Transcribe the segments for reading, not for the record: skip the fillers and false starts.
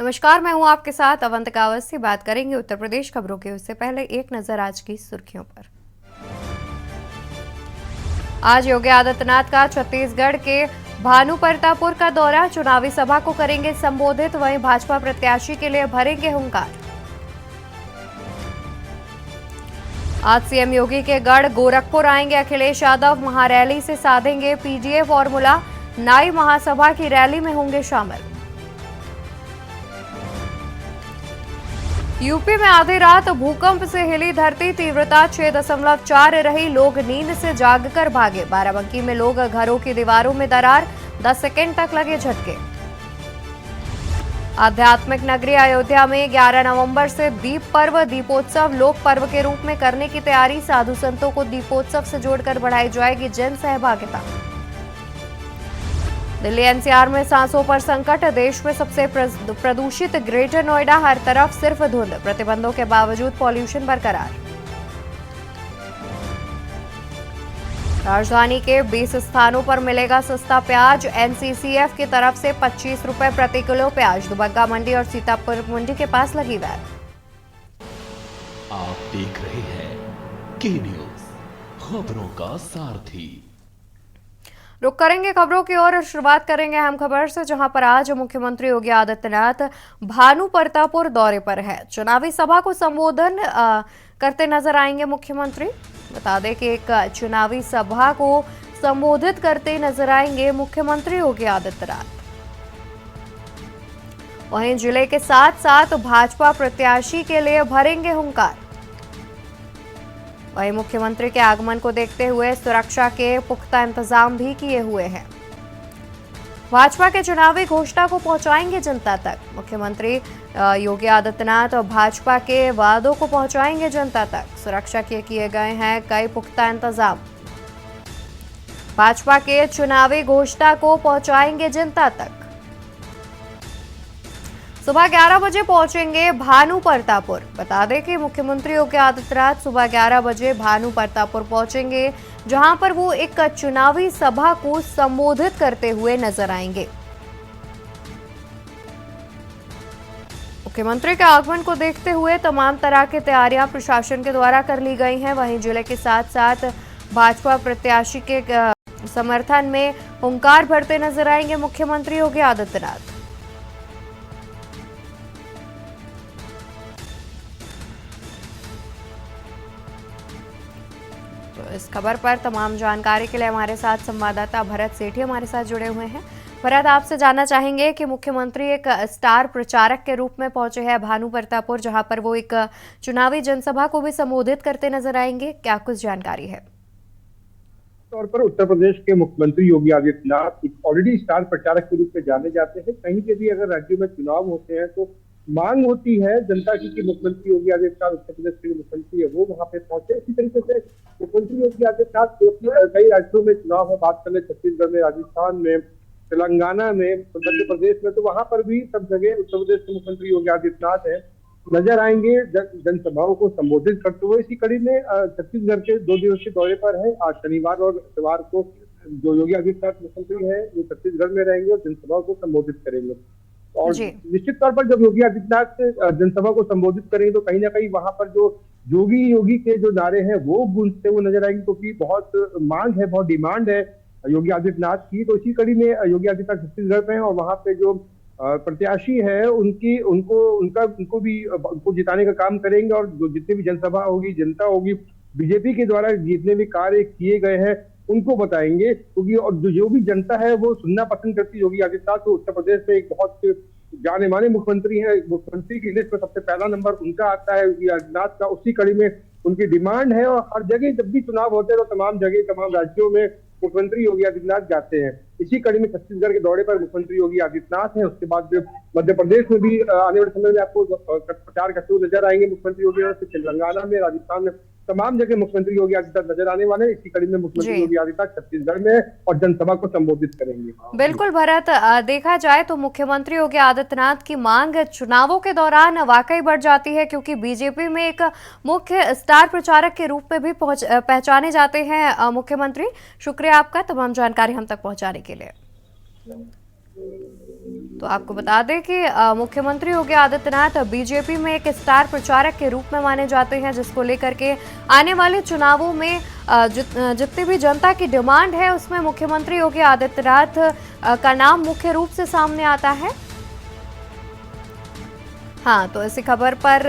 नमस्कार, मैं हूं आपके साथ अवंतिका अवस्थी। बात करेंगे उत्तर प्रदेश खबरों की। उससे पहले एक नजर आज की सुर्खियों पर। आज योगी आदित्यनाथ का छत्तीसगढ़ के भानुप्रतापुर का दौरा, चुनावी सभा को करेंगे संबोधित। वहीं भाजपा प्रत्याशी के लिए भरेंगे हुंकार। आज सीएम योगी के गढ़ गोरखपुर आएंगे अखिलेश यादव, महारैली से साधेंगे पीडीए फॉर्मूला। नाई महासभा की रैली में होंगे शामिल। यूपी में आधी रात भूकंप से हिली धरती, तीव्रता 6.4 रही। लोग नींद से जागकर भागे। बाराबंकी में लोग घरों की दीवारों में दरार, 10 सेकंड तक लगे झटके। आध्यात्मिक नगरी अयोध्या में 11 नवंबर से दीप पर्व, दीपोत्सव लोक पर्व के रूप में करने की तैयारी। साधु संतों को दीपोत्सव से जोड़कर बढ़ाई जाएगी जन सहभागिता। दिल्ली एनसीआर में सांसों पर संकट, देश में सबसे प्रदूषित ग्रेटर नोएडा, हर तरफ सिर्फ धुंध। प्रतिबंधों के बावजूद पॉल्यूशन बरकरार। राजधानी के 20 स्थानों पर मिलेगा सस्ता प्याज, एनसीसीएफ की तरफ से 25 रुपए प्रति किलो प्याज। दुबग्गा मंडी और सीतापुर मंडी के पास लगी वैट। आप देख रहे हैं के न्यूज, खबरों का सारथी। रुक करेंगे खबरों की ओर। शुरुआत करेंगे अहम खबर से, जहां पर आज मुख्यमंत्री योगी आदित्यनाथ भानुप्रतापुर दौरे पर है। चुनावी सभा को संबोधन करते नजर आएंगे मुख्यमंत्री। बता दें कि एक चुनावी सभा को संबोधित करते नजर आएंगे मुख्यमंत्री योगी आदित्यनाथ। वहीं जिले के साथ साथ भाजपा प्रत्याशी के लिए भरेंगे हुंकार। वहीं मुख्यमंत्री के आगमन को देखते हुए सुरक्षा के पुख्ता इंतजाम भी किए हुए हैं। भाजपा के चुनावी घोषणा को पहुंचाएंगे जनता तक। मुख्यमंत्री योगी आदित्यनाथ और भाजपा के वादों को पहुंचाएंगे जनता तक। सुरक्षा के किए गए हैं कई पुख्ता इंतजाम। भाजपा के चुनावी घोषणा को पहुंचाएंगे जनता तक। सुबह 11 बजे पहुंचेंगे भानुप्रतापुर। बता दें कि मुख्यमंत्री योगी आदित्यनाथ सुबह 11 बजे भानुप्रतापुर पहुंचेंगे, जहां पर वो एक चुनावी सभा को संबोधित करते हुए नजर आएंगे। मुख्यमंत्री के आगमन को देखते हुए तमाम तरह की तैयारियां प्रशासन के द्वारा कर ली गई हैं। वहीं जिले के साथ साथ भाजपा प्रत्याशी के समर्थन में हुंकार भरते नजर आएंगे मुख्यमंत्री योगी आदित्यनाथ। इस खबर पर तमाम जानकारी के लिए हमारे साथ संवाददाता भरत सेठी हमारे साथ जुड़े हुए हैं। भरत, आपसे जानना चाहेंगे कि मुख्यमंत्री एक स्टार प्रचारक के रूप में पहुंचे हैं भानुप्रतापुर, जहां पर वो एक चुनावी जनसभा को भी संबोधित करते नजर आएंगे। क्या कुछ जानकारी है? तौर पर उत्तर प्रदेश के मुख्यमंत्री योगी आदित्यनाथ एक ऑलरेडी स्टार प्रचारक के रूप में जाने जाते हैं। कहीं पे भी अगर राज्यों में चुनाव होते हैं तो मांग होती है जनता की कि मुख्यमंत्री योगी आदित्यनाथ, उत्तर प्रदेश के मुख्यमंत्री है, वो वहां पे पहुंचे। इसी तरीके से मुख्यमंत्री योगी आदित्यनाथ कई राज्यों में चुनाव है, बात करें छत्तीसगढ़ में, राजस्थान में, तेलंगाना में, मध्य प्रदेश में, तो वहां पर भी सब जगह उत्तर प्रदेश के मुख्यमंत्री योगी आदित्यनाथ है नजर आएंगे जनसभाओं को संबोधित करते हुए। इसी कड़ी में छत्तीसगढ़ के 2 दिवसीय दौरे पर है। आज शनिवार और इतवार को जो योगी आदित्यनाथ मुख्यमंत्री है वो छत्तीसगढ़ में रहेंगे और जनसभाओं को संबोधित करेंगे। और निश्चित तौर पर जब योगी आदित्यनाथ जनसभा को संबोधित करेंगे तो कहीं ना कहीं वहां पर जो योगी के जो नारे हैं वो गूंजते हुए नजर आएंगे, क्योंकि बहुत मांग है, बहुत डिमांड है योगी आदित्यनाथ की। तो इसी कड़ी में योगी आदित्यनाथ छत्तीसगढ़ में है और वहां पे जो प्रत्याशी है उनको जिताने का काम करेंगे। और जो जितनी भी जनसभा होगी, जनता होगी, बीजेपी के द्वारा जितने भी कार्य किए गए हैं उनको बताएंगे, क्योंकि और जो भी जनता है वो सुनना पसंद करती है योगी आदित्यनाथ। तो उत्तर प्रदेश में एक बहुत जाने माने मुख्यमंत्री है, मुख्यमंत्री की लिस्ट में सबसे पहला नंबर उनका आता है योगी आदित्यनाथ का। उसी कड़ी में उनकी डिमांड है और हर जगह जब भी चुनाव होते हैं तो तमाम जगह तमाम राज्यों में मुख्यमंत्री योगी आदित्यनाथ जाते हैं। इसी कड़ी में छत्तीसगढ़ के दौरे पर मुख्यमंत्री योगी आदित्यनाथ हैं। उसके बाद मध्य प्रदेश में भी आने वाले समय में आपको प्रचार करते हुए नजर आएंगे मुख्यमंत्री योगी आदित्यनाथ। तेलंगाना में, राजस्थान में, तमाम जगह मुख्यमंत्री योगी आदित्यनाथ नजर आने वाले हैं। इसी कड़ी में मुख्यमंत्री योगी आदित्यनाथ छत्तीसगढ़ में और जनसभा को संबोधित करेंगे। बिल्कुल भरत, देखा जाए तो मुख्यमंत्री योगी आदित्यनाथ की मांग चुनावों के दौरान वाकई बढ़ जाती है, क्योंकि बीजेपी में एक मुख्य स्टार प्रचारक के रूप में भी पहचाने जाते हैं मुख्यमंत्री। शुक्रिया आपका तमाम जानकारी हम तक पहुंचाने के लिए। तो आपको बता दें कि मुख्यमंत्री योगी आदित्यनाथ बीजेपी में एक स्टार प्रचारक के रूप में माने जाते हैं, जिसको लेकर के आने वाले चुनावों में जितनी भी जनता की डिमांड है उसमें मुख्यमंत्री योगी आदित्यनाथ का नाम मुख्य रूप से सामने आता है। हाँ, तो इसी खबर पर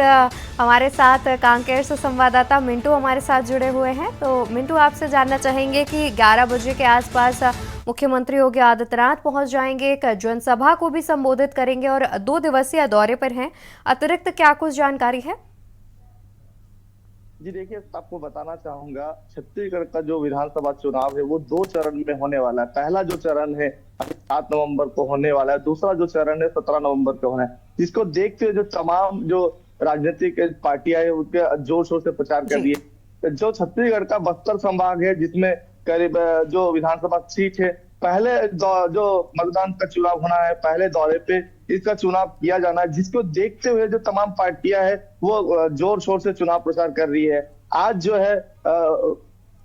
हमारे साथ कांकेर से संवाददाता मिंटू हमारे साथ जुड़े हुए हैं। तो मिंटू, आपसे जानना चाहेंगे कि 11 बजे के आसपास मुख्यमंत्री योगी आदित्यनाथ पहुंच जाएंगे, एक जनसभा को भी संबोधित करेंगे और 2 दिवसीय दौरे पर हैं। अतिरिक्त क्या कुछ जानकारी है? जी देखिए, आपको बताना चाहूंगा, छत्तीसगढ़ का जो विधानसभा चुनाव है वो 2 चरण में होने वाला है। पहला जो चरण है 7 नवंबर को होने वाला है, दूसरा जो चरण है 17 नवंबर को होना है। जिसको देखते हुए जो तमाम जो राजनीतिक पार्टियां है उनके जोर शोर से प्रचार कर रही है। जो छत्तीसगढ़ का बस्तर संभाग है, जिसमें करीब जो विधानसभा सीट है, पहले जो मतदान का चुनाव होना है, पहले दौरे पे इसका चुनाव किया जाना है। जिसको देखते हुए जो तमाम पार्टियां है वो जोर शोर से चुनाव प्रचार कर रही है। आज जो है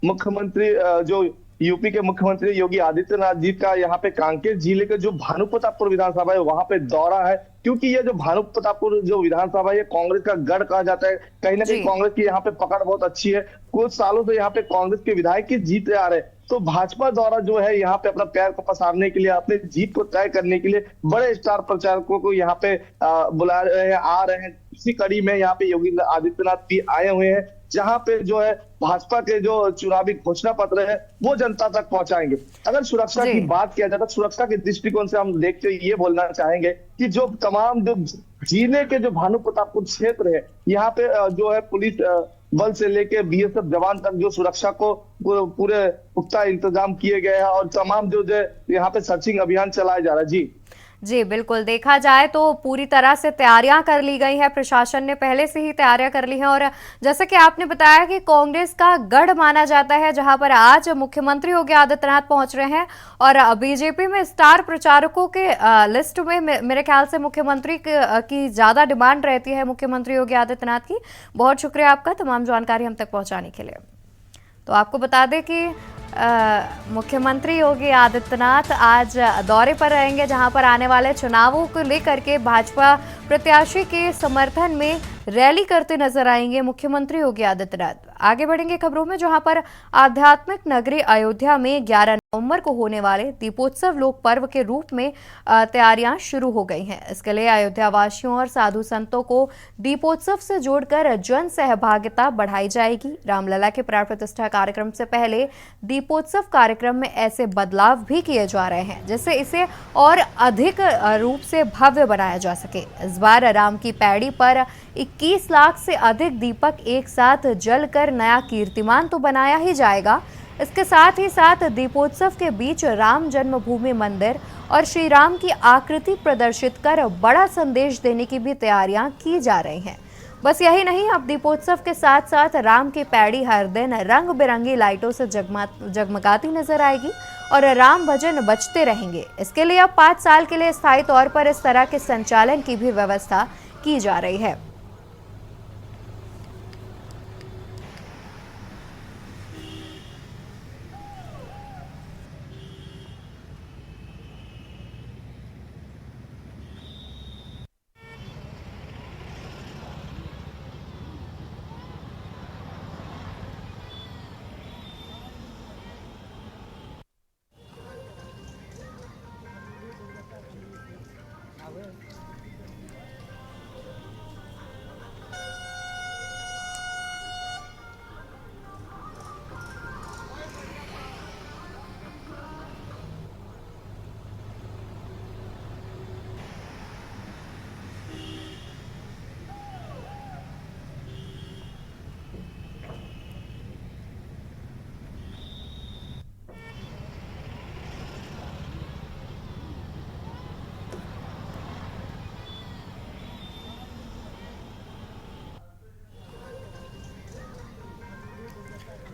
मुख्यमंत्री जो यूपी के मुख्यमंत्री योगी आदित्यनाथ जी का यहाँ पे कांकेर जिले के जो भानुप्रतापपुर विधानसभा है वहां पे दौरा है, क्योंकि ये जो भानुप्रतापपुर जो विधानसभा है कांग्रेस का गढ़ कहा जाता है। कहीं ना कहीं कांग्रेस की यहाँ पे पकड़ बहुत अच्छी है। कुछ सालों से यहाँ पे कांग्रेस के विधायक ही जीते आ रहे हैं। तो भाजपा द्वारा जो है यहाँ पे अपना पैर को पसारने के लिए, अपने जीत को तय करने के लिए बड़े स्टार प्रचारकों को यहाँ पे बुला रहे हैं, आ रहे हैं। इसी कड़ी में यहाँ पे योगी आदित्यनाथ भी आए हुए हैं, जहां पे जो है भाजपा के जो चुनावी घोषणा पत्र है वो जनता तक पहुंचाएंगे। अगर सुरक्षा की बात किया जाए तो सुरक्षा के दृष्टिकोण से हम देखते ये बोलना चाहेंगे कि जो तमाम जो जिले के जो भानुप्रतापपुर क्षेत्र है, यहाँ पे जो है पुलिस बल से लेके बीएसएफ जवान तक जो सुरक्षा को पूरे पुख्ता इंतजाम किए गए हैं और तमाम जो यहाँ पे सर्चिंग अभियान चलाया जा रहा है। जी बिल्कुल, देखा जाए तो पूरी तरह से तैयारियां कर ली गई है, प्रशासन ने पहले से ही तैयारियां कर ली हैं। और जैसे कि आपने बताया कि कांग्रेस का गढ़ माना जाता है, जहां पर आज मुख्यमंत्री योगी आदित्यनाथ पहुंच रहे हैं और बीजेपी में स्टार प्रचारकों के लिस्ट में मेरे ख्याल से मुख्यमंत्री की ज्यादा डिमांड रहती है, मुख्यमंत्री योगी आदित्यनाथ की। बहुत शुक्रिया आपका तमाम जानकारी हम तक पहुंचाने के लिए। तो आपको बता दें कि मुख्यमंत्री योगी आदित्यनाथ आज दौरे पर रहेंगे, जहां पर आने वाले चुनावों को लेकर के भाजपा प्रत्याशी के समर्थन में रैली करते नजर आएंगे मुख्यमंत्री योगी आदित्यनाथ। आगे बढ़ेंगे खबरों में, जहां पर आध्यात्मिक नगरी अयोध्या में 11 नवंबर को होने वाले दीपोत्सव लोक पर्व के रूप में तैयारियां शुरू हो गई हैं। इसके लिए अयोध्या वासियों और साधु संतों को दीपोत्सव से जोड़कर जन सहभागिता बढ़ाई जाएगी। रामलला के प्राण प्रतिष्ठा कार्यक्रम से पहले दीपोत्सव कार्यक्रम में ऐसे बदलाव भी किए जा रहे हैं, जिससे इसे और अधिक रूप से भव्य बनाया जा सके। इस बार राम की पैड़ी पर 21 लाख से अधिक दीपक एक साथ जलकर नया कीर्तिमान तो बनाया ही जाएगा। इसके साथ ही साथ दीपोत्सव के बीच राम जन्मभूमि मंदिर और श्री राम की आकृति प्रदर्शित कर बड़ा संदेश देने की भी तैयारियां की जा रही हैं। बस यही नहीं, अब दीपोत्सव के साथ साथ राम की पैड़ी हर दिन रंग बिरंगी लाइटों से जगमगाती नजर आएगी और राम भजन बजते रहेंगे। इसके लिए अब 5 साल के लिए स्थायी तौर पर इस तरह के संचालन की भी व्यवस्था की जा रही है।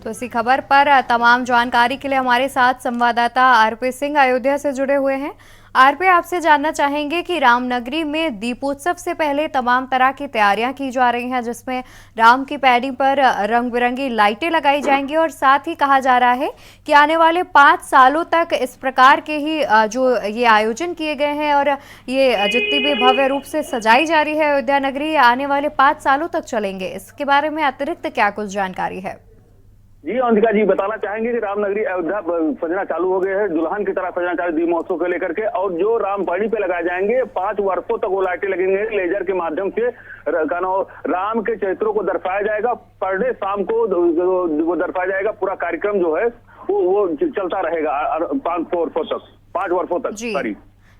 तो इसी खबर पर तमाम जानकारी के लिए हमारे साथ संवाददाता आरपी सिंह अयोध्या से जुड़े हुए हैं। आरपी, आपसे जानना चाहेंगे कि रामनगरी में दीपोत्सव से पहले तमाम तरह की तैयारियां की जा रही हैं, जिसमें राम की पैड़ी पर रंग बिरंगी लाइटें लगाई जाएंगी और साथ ही कहा जा रहा है कि आने वाले 5 सालों तक इस प्रकार के ही जो ये आयोजन किए गए हैं और ये जितनी भी भव्य रूप से सजाई जा रही है अयोध्या नगरी, आने वाले 5 सालों तक चलेंगे। इसके बारे में अतिरिक्त क्या कुछ जानकारी है? जी अंकिता जी, बताना चाहेंगे कि रामनगरी अयोध्या सजना चालू हो गए हैं, दुल्हन की तरह सजना चालू दीप महोत्सव को लेकर के। और जो रामपैड़ी पे लगाए जाएंगे 5 वर्षों तक वो लाइटें लगेंगे लेजर के माध्यम से। राम के चरित्रों को दर्शाया जाएगा, पर डे शाम को वो दर्शाया जाएगा। पूरा कार्यक्रम जो है वो चलता रहेगा 5 वर्षों तक। सॉरी,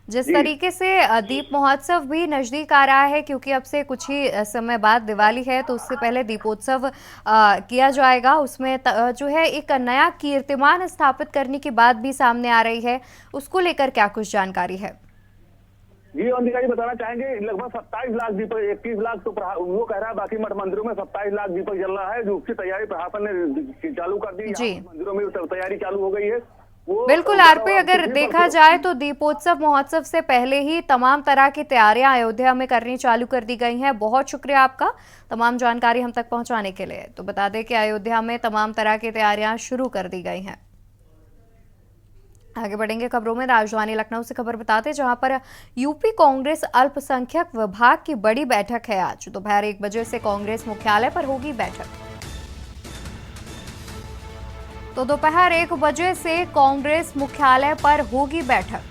जिस तरीके से दीप महोत्सव भी नजदीक आ रहा है, क्योंकि अब से कुछ ही समय बाद दिवाली है, तो उससे पहले दीपोत्सव किया जाएगा। उसमें जो है एक नया कीर्तिमान स्थापित करने की बात भी सामने आ रही है, उसको लेकर क्या कुछ जानकारी है? जी अंकिता जी, बताना चाहेंगे लगभग 27 लाख दीपक, 21 लाख तो वो कह रहा है, बाकी मठ मंदिरों में 27 लाख दीपक जल रहा है, जो उसकी तैयारी प्रशासन ने चालू कर दी। मंदिरों में तैयारी चालू हो गई है। बिल्कुल आरपी, अगर देखा जाए तो दीपोत्सव महोत्सव से पहले ही तमाम तरह की तैयारियां अयोध्या में करनी चालू कर दी गई हैं। बहुत शुक्रिया आपका तमाम जानकारी हम तक पहुंचाने के लिए। तो बता दें कि अयोध्या में तमाम तरह की तैयारियां शुरू कर दी गई हैं। आगे बढ़ेंगे खबरों में। राजधानी लखनऊ से खबर बताते हैं, जहां पर यूपी कांग्रेस अल्पसंख्यक विभाग की बड़ी बैठक है। आज दोपहर 1 बजे से कांग्रेस मुख्यालय पर होगी बैठक। तो दोपहर 1 बजे से कांग्रेस मुख्यालय पर होगी बैठक।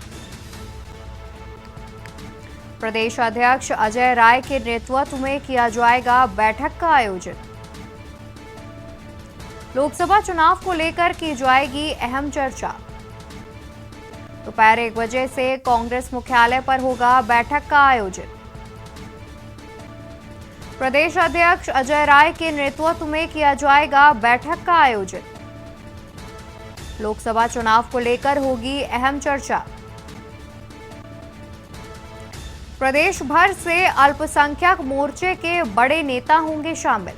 प्रदेश अध्यक्ष अजय राय के नेतृत्व में किया जाएगा बैठक का आयोजन। लोकसभा चुनाव को लेकर की जाएगी अहम चर्चा। दोपहर 1 बजे से कांग्रेस मुख्यालय पर होगा बैठक का आयोजन। प्रदेश अध्यक्ष अजय राय के नेतृत्व में किया जाएगा बैठक का आयोजन। लोकसभा चुनाव को लेकर होगी अहम चर्चा। प्रदेश भर से अल्पसंख्यक मोर्चे के बड़े नेता होंगे शामिल।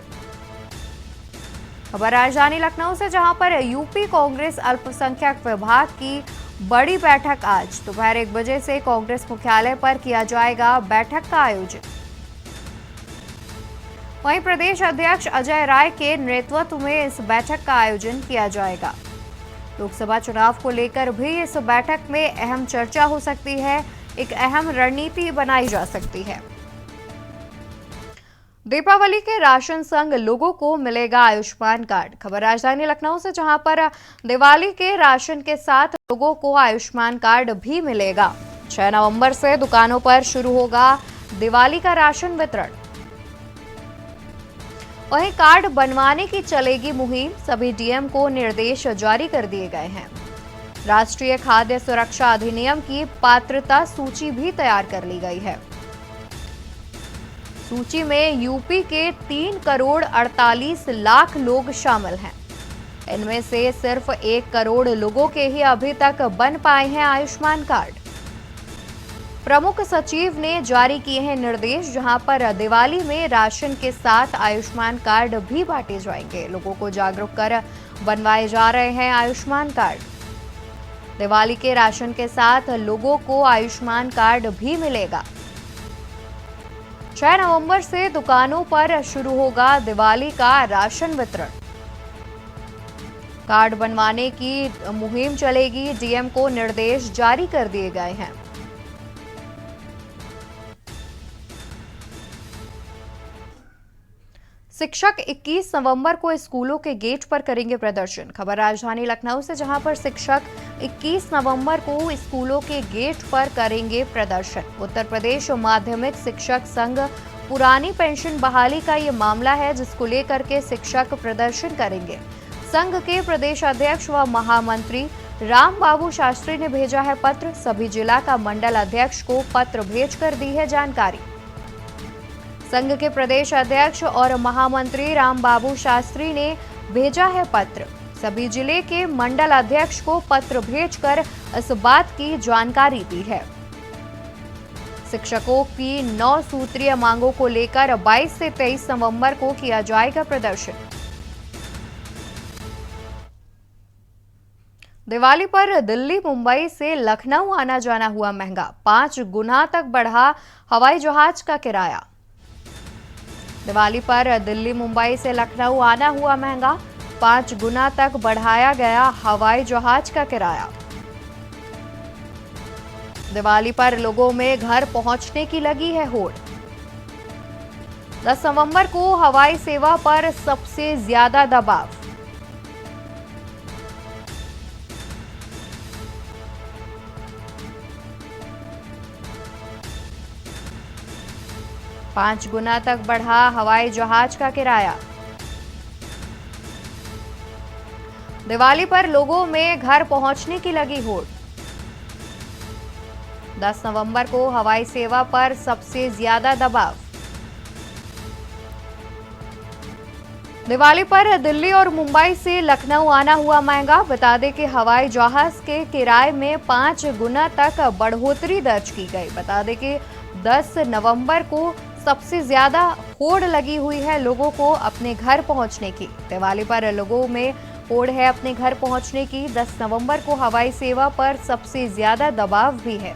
खबर राजधानी लखनऊ से, जहां पर यूपी कांग्रेस अल्पसंख्यक विभाग की बड़ी बैठक आज दोपहर 1 बजे से कांग्रेस मुख्यालय पर किया जाएगा बैठक का आयोजन। वहीं प्रदेश अध्यक्ष अजय राय के नेतृत्व में इस बैठक का आयोजन किया जाएगा। लोकसभा चुनाव को लेकर भी इस बैठक में अहम चर्चा हो सकती है, एक अहम रणनीति बनाई जा सकती है। दीपावली के राशन संग लोगों को मिलेगा आयुष्मान कार्ड। खबर राजधानी लखनऊ से, जहां पर दिवाली के राशन के साथ लोगों को आयुष्मान कार्ड भी मिलेगा। 6 नवंबर से दुकानों पर शुरू होगा दिवाली का राशन वितरण। वहीं कार्ड बनवाने की चलेगी मुहिम, सभी डीएम को निर्देश जारी कर दिए गए हैं। राष्ट्रीय खाद्य सुरक्षा अधिनियम की पात्रता सूची भी तैयार कर ली गई है। सूची में यूपी के 3 करोड़ 48 लाख लोग शामिल हैं। इनमें से सिर्फ 1 करोड़ लोगों के ही अभी तक बन पाए हैं आयुष्मान कार्ड। प्रमुख सचिव ने जारी किए हैं निर्देश, जहां पर दिवाली में राशन के साथ आयुष्मान कार्ड भी बांटे जाएंगे। लोगों को जागरूक कर बनवाए जा रहे हैं आयुष्मान कार्ड। दिवाली के राशन के साथ लोगों को आयुष्मान कार्ड भी मिलेगा। 6 नवंबर से दुकानों पर शुरू होगा दिवाली का राशन वितरण। कार्ड बनवाने की मुहिम चलेगी, डीएम को निर्देश जारी कर दिए गए हैं। शिक्षक 21 नवंबर को स्कूलों के गेट पर करेंगे प्रदर्शन। खबर राजधानी लखनऊ से, जहां पर शिक्षक 21 नवंबर को स्कूलों के गेट पर करेंगे प्रदर्शन। उत्तर प्रदेश माध्यमिक शिक्षक संघ पुरानी पेंशन बहाली का ये मामला है, जिसको लेकर के शिक्षक प्रदर्शन करेंगे। संघ के प्रदेश अध्यक्ष व महामंत्री राम बाबू शास्त्री ने भेजा है पत्र। सभी जिला का मंडल अध्यक्ष को पत्र भेजकर दी है जानकारी। संघ के प्रदेश अध्यक्ष और महामंत्री राम बाबू शास्त्री ने भेजा है पत्र। सभी जिले के मंडल अध्यक्ष को पत्र भेजकर इस बात की जानकारी दी है। शिक्षकों की 9 सूत्रीय मांगों को लेकर 22 से 23 नवंबर को किया जाएगा प्रदर्शन। दिवाली पर दिल्ली मुंबई से लखनऊ आना जाना हुआ महंगा, 5 गुना तक बढ़ा हवाई जहाज का किराया। दिवाली पर दिल्ली मुंबई से लखनऊ आना हुआ महंगा, 5 गुना तक बढ़ाया गया हवाई जहाज का किराया। दिवाली पर लोगों में घर पहुंचने की लगी है होड़। 10 नवंबर को हवाई सेवा पर सबसे ज्यादा दबाव। पांच गुना तक बढ़ा हवाई जहाज का किराया। दिवाली पर लोगों में घर पहुंचने की लगी होड़। 10 नवंबर को हवाई सेवा पर सबसे ज्यादा दबाव। दिवाली पर दिल्ली और मुंबई से लखनऊ आना हुआ महंगा। बता दें कि हवाई जहाज के किराए में 5 गुना तक बढ़ोतरी दर्ज की गई। बता दें कि 10 नवंबर को सबसे ज्यादा होड़ लगी हुई है लोगों को अपने घर पहुंचने की। दिवाली पर लोगों में होड़ है अपने घर पहुंचने की। 10 नवंबर को हवाई सेवा पर सबसे ज्यादा दबाव भी है।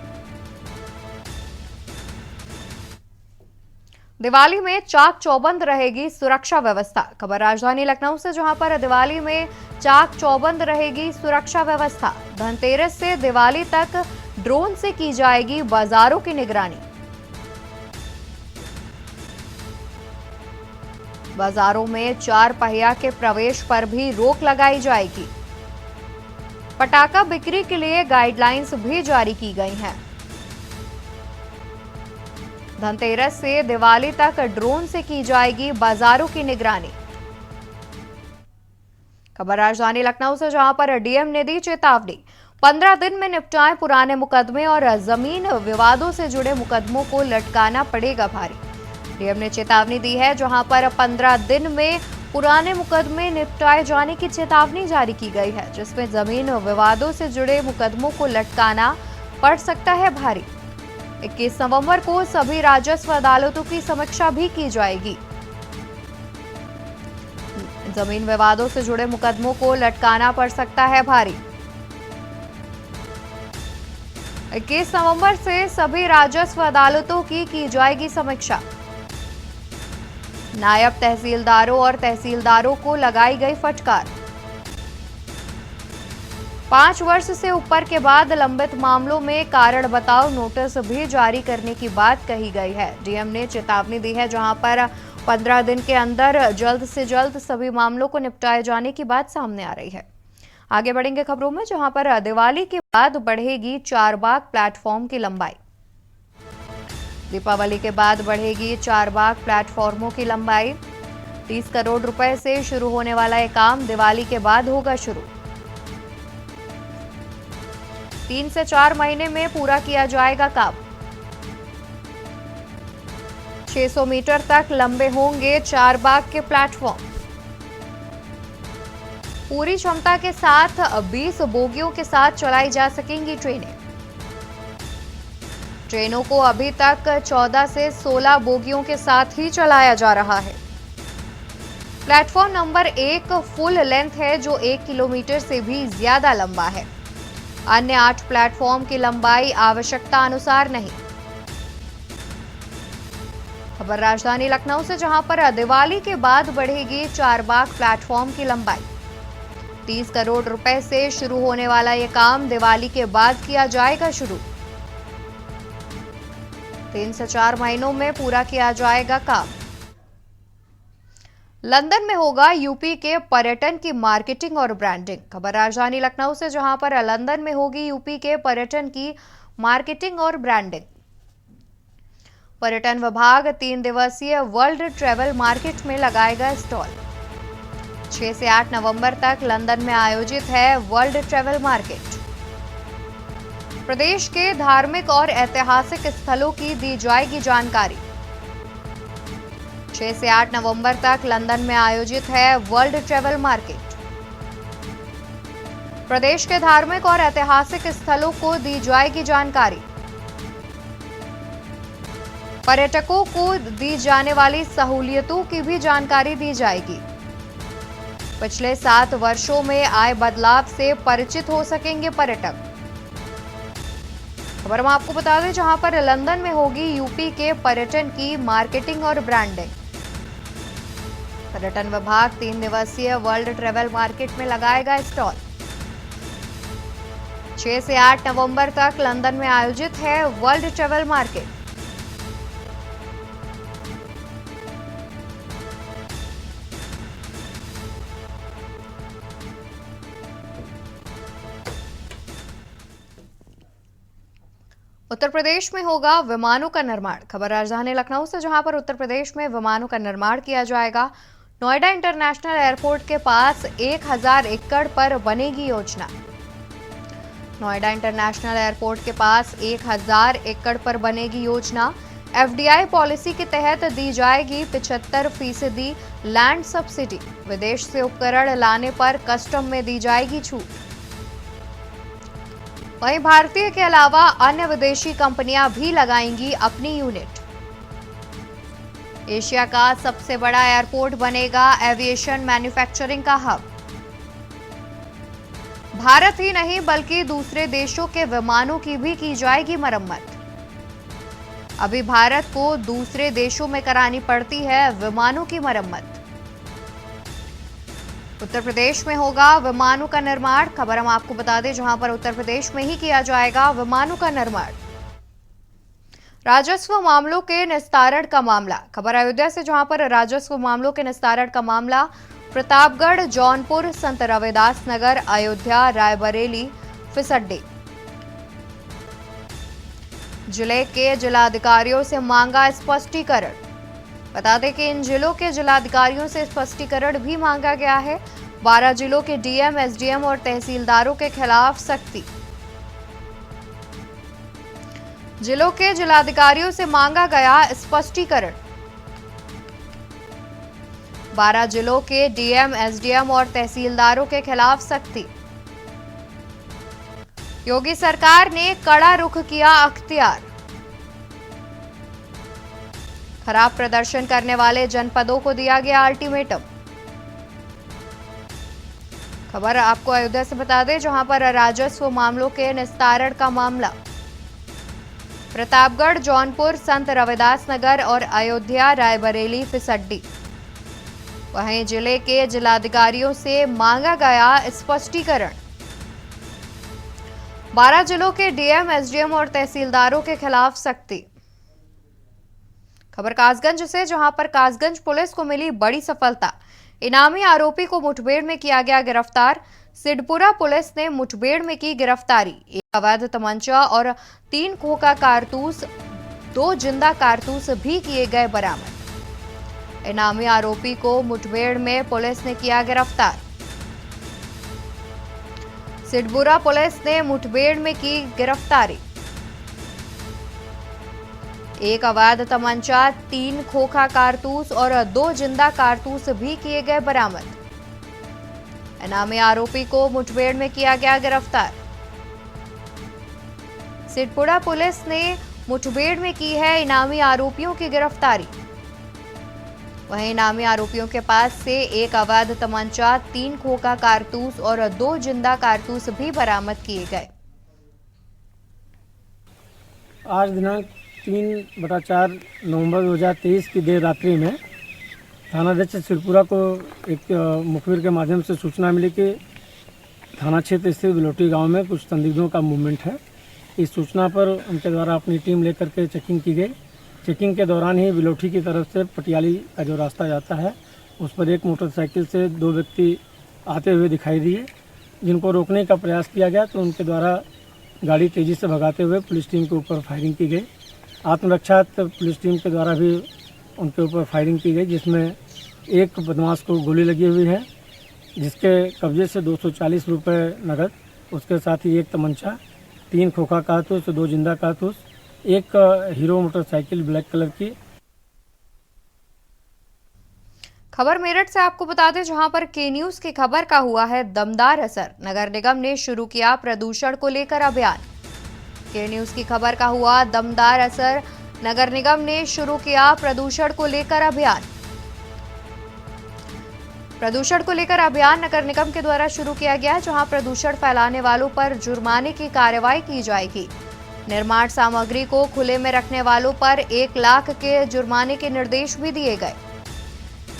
दिवाली में चाक चौबंद रहेगी सुरक्षा व्यवस्था। खबर राजधानी लखनऊ से, जहां पर दिवाली में चाक चौबंद रहेगी सुरक्षा व्यवस्था। धनतेरस से दिवाली तक ड्रोन से की जाएगी बाजारों की निगरानी। बाजारों में 4 पहिया के प्रवेश पर भी रोक लगाई जाएगी। पटाखा बिक्री के लिए गाइडलाइंस भी जारी की गई हैं। धनतेरस से दिवाली तक ड्रोन से की जाएगी बाजारों की निगरानी। खबर राजधानी लखनऊ से, जहां पर डीएम ने दी चेतावनी। 15 दिन में निपटाएं पुराने मुकदमे और जमीन विवादों से जुड़े मुकदमों को लटकाना पड़ेगा भारी। डीएम ने चेतावनी दी है, जहां पर 15 दिन में पुराने मुकदमे निपटाए जाने की चेतावनी जारी की गई है, जिसमें जमीन विवादों से जुड़े मुकदमों को लटकाना पड़ सकता है भारी। 21 नवंबर को सभी राजस्व अदालतों की समीक्षा भी की जाएगी। जमीन विवादों से जुड़े मुकदमों को लटकाना पड़ सकता है भारी। 21 नवंबर से सभी राजस्व अदालतों की जाएगी समीक्षा। नायब तहसीलदारों और तहसीलदारों को लगाई गई फटकार। 5 वर्ष से ऊपर के बाद लंबित मामलों में कारण बताओ नोटिस भी जारी करने की बात कही गई है। डीएम ने चेतावनी दी है, जहां पर 15 दिन के अंदर जल्द से जल्द सभी मामलों को निपटाए जाने की बात सामने आ रही है। आगे बढ़ेंगे खबरों में, जहां पर दिवाली के बाद बढ़ेगी चारबाग प्लेटफॉर्म की लंबाई। दीपावली के बाद बढ़ेगी चारबाग प्लेटफॉर्मों की लंबाई। 30 करोड़ रुपए से शुरू होने वाला यह काम दिवाली के बाद होगा शुरू। 3 से 4 महीने में पूरा किया जाएगा काम। 600 मीटर तक लंबे होंगे चारबाग के प्लेटफॉर्म। पूरी क्षमता के साथ 20 बोगियों के साथ चलाई जा सकेंगी ट्रेनें। ट्रेनों को अभी तक 14 से 16 बोगियों के साथ ही चलाया जा रहा है। प्लेटफॉर्म नंबर 1 फुल लेंथ है, जो 1 किलोमीटर से भी ज्यादा लंबा है। अन्य 8 प्लेटफॉर्म की लंबाई आवश्यकता अनुसार नहीं। खबर राजधानी लखनऊ से, जहां पर दिवाली के बाद बढ़ेगी चारबाग प्लेटफॉर्म की लंबाई। 30 करोड़ रुपए से शुरू होने वाला यह काम दिवाली के बाद किया जाएगा शुरू। 3 से 4 महीनों में पूरा किया जाएगा काम। लंदन में होगा यूपी के पर्यटन की मार्केटिंग और ब्रांडिंग। खबर राजधानी लखनऊ से, जहां पर लंदन में होगी यूपी के पर्यटन की मार्केटिंग और ब्रांडिंग। पर्यटन विभाग 3 दिवसीय वर्ल्ड ट्रैवल मार्केट में लगाएगा स्टॉल। 6 से 8 नवंबर तक लंदन में आयोजित है वर्ल्ड ट्रैवल मार्केट। प्रदेश के धार्मिक और ऐतिहासिक स्थलों की दी जाएगी जानकारी। 6 से 8 नवंबर तक लंदन में आयोजित है वर्ल्ड ट्रैवल मार्केट। प्रदेश के धार्मिक और ऐतिहासिक स्थलों को दी जाएगी जानकारी। पर्यटकों को दी जाने वाली सहूलियतों की भी जानकारी दी जाएगी। पिछले 7 वर्षों में आए बदलाव से परिचित हो सकेंगे पर्यटक। खबर हम आपको बता दें, जहां पर लंदन में होगी यूपी के पर्यटन की मार्केटिंग और ब्रांडिंग। पर्यटन विभाग 3 दिवसीय वर्ल्ड ट्रेवल मार्केट में लगाएगा स्टॉल। 6 से 8 नवंबर तक लंदन में आयोजित है world travel market. Uttar Pradesh में होगा विमानों का निर्माण। खबर राजधानी लखनऊ से, जहां पर उत्तर प्रदेश में विमानों का निर्माण किया जाएगा। नोएडा इंटरनेशनल एयरपोर्ट के पास 1000 एकड़ पर बनेगी योजना। नोएडा इंटरनेशनल एयरपोर्ट के पास 1000 एकड़ पर बनेगी योजना। एफडीआई पॉलिसी के तहत दी जाएगी 75% लैंड सब्सिडी। विदेश से उपकरण लाने पर कस्टम में दी जाएगी छूट। वहीं भारतीय के अलावा अन्य विदेशी कंपनियां भी लगाएंगी अपनी यूनिट। एशिया का सबसे बड़ा एयरपोर्ट बनेगा एविएशन मैन्युफैक्चरिंग का हब। भारत ही नहीं बल्कि दूसरे देशों के विमानों की भी की जाएगी मरम्मत। अभी भारत को दूसरे देशों में करानी पड़ती है विमानों की मरम्मत। उत्तर प्रदेश में होगा विमानों का निर्माण। खबर हम आपको बता दें, जहां पर उत्तर प्रदेश में ही किया जाएगा विमानों का निर्माण। राजस्व मामलों के निस्तारण का मामला। खबर अयोध्या से, जहां पर राजस्व मामलों के निस्तारण का मामला प्रतापगढ़, जौनपुर, संत रविदास नगर, अयोध्या, रायबरेली, फिसड्डी जिले के जिलाधिकारियों से मांगा स्पष्टीकरण। बता दें कि इन जिलों के जिलाधिकारियों से स्पष्टीकरण भी मांगा गया है। 12 जिलों के डीएम, एसडीएम और तहसीलदारों के खिलाफ सख्ती। जिलों के जिलाधिकारियों से मांगा गया स्पष्टीकरण। 12 जिलों के डीएम, एसडीएम और तहसीलदारों के खिलाफ सख्ती। योगी सरकार ने कड़ा रुख किया अख्तियार। खराब प्रदर्शन करने वाले जनपदों को दिया गया अल्टीमेटम। खबर आपको अयोध्या से बता दें, जहां पर राजस्व मामलों के निस्तारण का मामला प्रतापगढ़, जौनपुर, संत रविदास नगर और अयोध्या, रायबरेली, फिसड्डी। वहीं जिले के जिलाधिकारियों से मांगा गया स्पष्टीकरण। 12 जिलों के डीएम, एसडीएम और तहसीलदारों के खिलाफ सख्ती। खबर कासगंज से, जहां पर कासगंज पुलिस को मिली बड़ी सफलता। इनामी आरोपी को मुठभेड़ में किया गया गिरफ्तार। सिडपुरा पुलिस ने मुठभेड़ में की गिरफ्तारी। एक अवैध तमंचा और 3 खोखा कारतूस, 2 जिंदा कारतूस भी किए गए बरामद। इनामी आरोपी को मुठभेड़ में पुलिस ने किया गिरफ्तार। सिडपुरा पुलिस ने मुठभेड़ में की गिरफ्तारी। एक अवैध तमंचा, 3 खोखा कारतूस और 2 जिंदा कारतूस भी किए गए बरामद। इनामी आरोपी को मुठभेड़ में किया गया गिरफ्तार। सिडपुरा पुलिस ने मुठभेड़ में की है इनामी आरोपियों की गिरफ्तारी। वहीं इनामी आरोपियों के पास से एक अवैध तमंचा, 3 खोखा कारतूस और 2 जिंदा कारतूस भी बरामद किए गए। आज दिनांक 3/4 नवंबर 2023 की देर रात्रि में थानाध्यक्ष सिरपुरा को एक मुखबिर के माध्यम से सूचना मिली कि थाना क्षेत्र स्थित बिलोटी गांव में कुछ संदिग्धों का मूवमेंट है। इस सूचना पर उनके द्वारा अपनी टीम लेकर के चेकिंग की गई। चेकिंग के दौरान ही बिलोटी की तरफ से पटियाली का जो रास्ता जाता है उस पर एक मोटरसाइकिल से 2 व्यक्ति आते हुए दिखाई दिए, जिनको रोकने का प्रयास किया गया तो उनके द्वारा गाड़ी तेज़ी से भगाते हुए पुलिस टीम के ऊपर फायरिंग की गई। आत्मरक्षा पुलिस टीम के द्वारा भी उनके ऊपर फायरिंग की गई, जिसमें एक बदमाश को गोली लगी हुई है, जिसके कब्जे से 240 रुपये नकद, उसके साथ ही एक तमंचा, 3 खोखा कारतूस, 2 जिंदा कारतूस, एक हीरो मोटरसाइकिल ब्लैक कलर की। खबर मेरठ से आपको बता दें, जहां पर के न्यूज की खबर का हुआ है दमदार असर। नगर निगम ने शुरू किया प्रदूषण को लेकर अभियान। के न्यूज की खबर का हुआ दमदार असर। नगर निगम ने शुरू किया प्रदूषण को लेकर अभियान। प्रदूषण को लेकर अभियान नगर निगम के द्वारा शुरू किया गया, जहां प्रदूषण फैलाने वालों पर जुर्माने की कार्रवाई की जाएगी। निर्माण सामग्री को खुले में रखने वालों पर 1 लाख के जुर्माने के निर्देश भी दिए गए।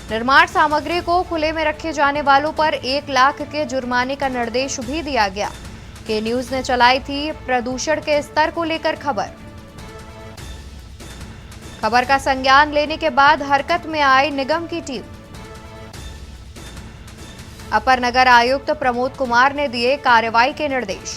निर्माण सामग्री को खुले में रखे जाने वालों पर 1 लाख के जुर्माने का निर्देश भी दिया गया। के न्यूज ने चलाई थी प्रदूषण के स्तर को लेकर खबर का संज्ञान लेने के बाद हरकत में आई निगम की टीम। अपर नगर आयुक्त प्रमोद कुमार ने दिए कार्रवाई के निर्देश।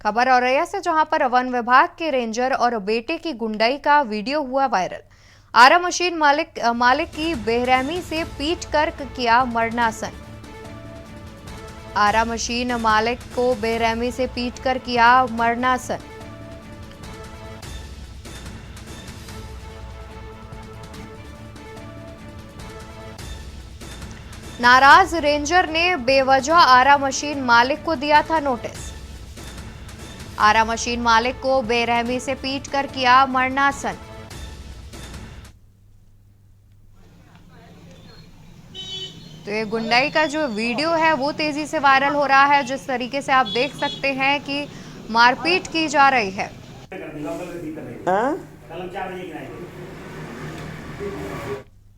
खबर औरैया से, जहां पर वन विभाग के रेंजर और बेटे की गुंडाई का वीडियो हुआ वायरल। आरा मशीन मालिक की बेरहमी से पीट कर किया मरणासन। आरा मशीन मालिक को बेरहमी से पीट कर किया मरणासन। नाराज रेंजर ने बेवजह आरा मशीन मालिक को दिया था नोटिस। आरा मशीन मालिक को बेरहमी से पीट कर किया मरणासन। तो ये गुंडाई का जो वीडियो है वो तेजी से वायरल हो रहा है। जिस तरीके से आप देख सकते हैं कि मारपीट की जा रही है।